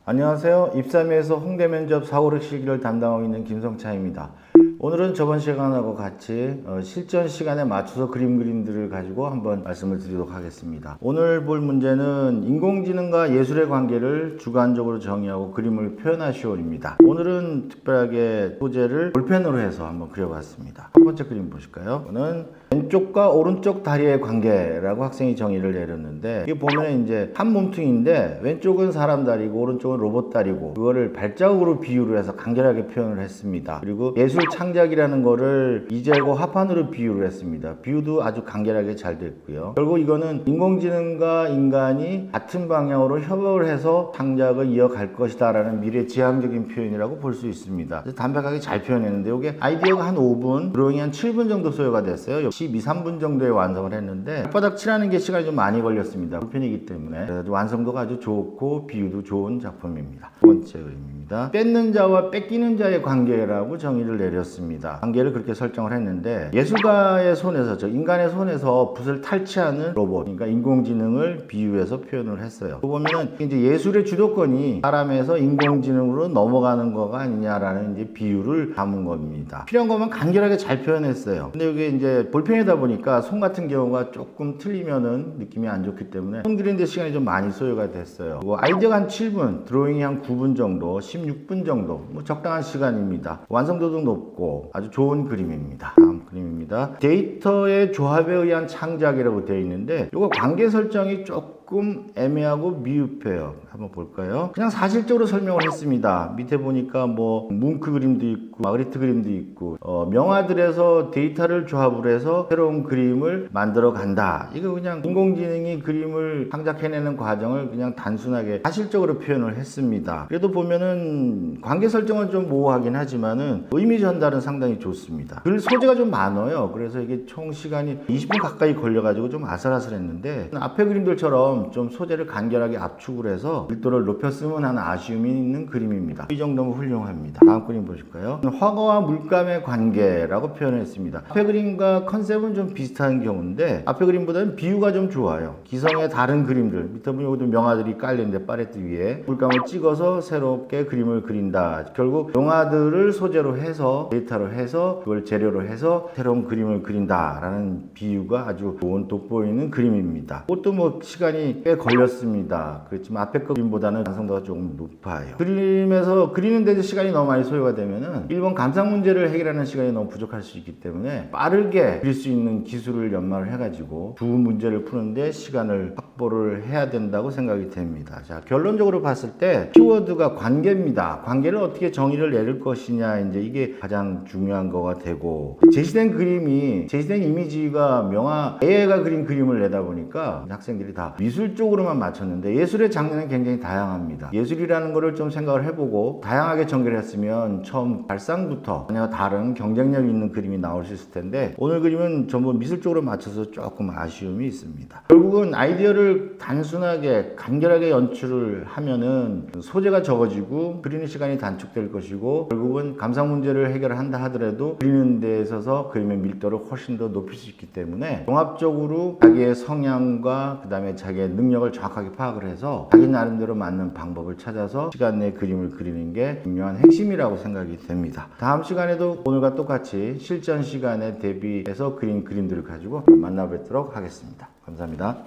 안녕하세요. 입사미에서 홍대 면접 사고력 실기를 담당하고 있는 김성차입니다. 오늘은 저번 시간하고 같이 실전 시간에 맞춰서 그림들을 가지고 한번 말씀을 드리도록 하겠습니다. 오늘 볼 문제는 인공지능과 예술의 관계를 주관적으로 정의하고 그림을 표현하시오입니다. 오늘은 특별하게 소재를 볼펜으로 해서 한번 그려봤습니다. 첫 번째 그림 보실까요? 이거는 왼쪽과 오른쪽 다리의 관계라고 학생이 정의를 내렸는데, 이게 보면 이제 한 몸뚱이인데 왼쪽은 사람 다리고 오른쪽은 로봇 다리고, 그거를 발자국으로 비유를 해서 간결하게 표현을 했습니다. 그리고 예술 창작이라는 거를 이젤과 화판으로 비유를 했습니다. 비유도 아주 간결하게 잘 됐고요. 결국 이거는 인공지능과 인간이 같은 방향으로 협업을 해서 창작을 이어갈 것이다 라는 미래지향적인 표현이라고 볼 수 있습니다. 담백하게 잘 표현했는데, 이게 아이디어가 한 5분, 드로잉이 한 7분 정도 소요가 됐어요. 12, 3분 정도에 완성을 했는데 발바닥 칠하는 게 시간이 좀 많이 걸렸습니다. 볼펜이기 때문에. 그래서 완성도가 아주 좋고 비유도 좋은 작품입니다. 두 번째 그림입니다. 뺏는 자와 뺏기는 자의 관계라고 정의를 내렸습니다. 관계를 그렇게 설정을 했는데, 예술가의 손에서, 저 인간의 손에서 붓을 탈취하는 로봇, 그러니까 인공지능을 비유해서 표현을 했어요. 보면은 이제 예술의 주도권이 사람에서 인공지능으로 넘어가는 거가 아니냐라는 이제 비유를 담은 겁니다. 필요한 것만 간결하게 잘 표현했어요. 근데 이게 이제 볼펜이다 보니까 손 같은 경우가 조금 틀리면은 느낌이 안 좋기 때문에 손 그리는데 시간이 좀 많이 소요가 됐어요. 그리고 아이디어가 한 7분, 드로잉이 한 9분 정도, 16분 정도, 뭐 적당한 시간입니다. 완성도도 높고 아주 좋은 그림입니다. 다음 그림입니다. 데이터의 조합에 의한 창작이라고 되어 있는데, 이거 관계 설정이 조금 애매하고 미흡해요. 한번 볼까요? 그냥 사실적으로 설명을 했습니다. 밑에 보니까 뭐 뭉크 그림도 있고 마그리트 그림도 있고, 명화들에서 데이터를 조합을 해서 새로운 그림을 만들어 간다. 이거 그냥 인공지능이 그림을 창작해내는 과정을 그냥 단순하게 사실적으로 표현을 했습니다. 그래도 보면은 관계 설정은 좀 모호하긴 하지만은 의미 전달은 상당히 좋습니다. 글 소재가 좀 많아요. 그래서 이게 총 시간이 20분 가까이 걸려가지고 좀 아슬아슬했는데, 앞에 그림들처럼 좀 소재를 간결하게 압축을 해서 밀도를 높였으면 하는 아쉬움이 있는 그림입니다. 이 정도면 훌륭합니다. 다음 그림 보실까요? 화가와 물감의 관계라고 표현했습니다. 앞에 그림과 컨셉은 좀 비슷한 경우인데, 앞에 그림보다는 비유가 좀 좋아요. 기성의 다른 그림들, 밑에 보면 여기도 명화들이 깔려있는데 팔레트 위에 물감을 찍어서 새롭게 그림을 그린다. 결국 명화들을 소재로 해서 데이터로 해서 그걸 재료로 해서 새로운 그림을 그린다 라는 비유가 아주 좋은 돋보이는 그림입니다. 그것도 뭐 시간이 꽤 걸렸습니다. 그렇지만 앞에 그림보다는 완성도가 조금 높아요. 그림에서 그리는 데도 시간이 너무 많이 소요가 되면은 1번 감상 문제를 해결하는 시간이 너무 부족할 수 있기 때문에 빠르게 그릴 수 있는 기술을 연마를 해가지고 두 문제를 푸는데 시간을 확보를 해야 된다고 생각이 됩니다. 자, 결론적으로 봤을 때 키워드가 관계입니다. 관계를 어떻게 정의를 내릴 것이냐, 이제 이게 가장 중요한 거가 되고, 제시된 그림이, 제시된 이미지가 명화 AI가 그린 그림을 내다 보니까 학생들이 다 미술 쪽으로만 맞췄는데, 예술의 장르는 굉장히 다양합니다. 예술이라는 거를 좀 생각을 해보고 다양하게 전개를 했으면 처음 발상부터 전혀 다른 경쟁력 있는 그림이 나올 수 있을 텐데, 오늘 그림은 전부 미술 쪽으로 맞춰서 조금 아쉬움이 있습니다. 결국은 아이디어를 단순하게 간결하게 연출을 하면은 소재가 적어지고 그리는 시간이 단축될 것이고, 결국은 감상 문제를 해결한다 하더라도 그리는 데 있어서 그림의 밀도를 훨씬 더 높일 수 있기 때문에 종합적으로 자기의 성향과 그 다음에 자기의 능력을 정확하게 파악을 해서 자기 나름대로 맞는 방법을 찾아서 시간 내에 그림을 그리는 게 중요한 핵심이라고 생각이 됩니다. 다음 시간에도 오늘과 똑같이 실전 시간에 대비해서 그린 그림들을 가지고 만나 뵙도록 하겠습니다. 감사합니다.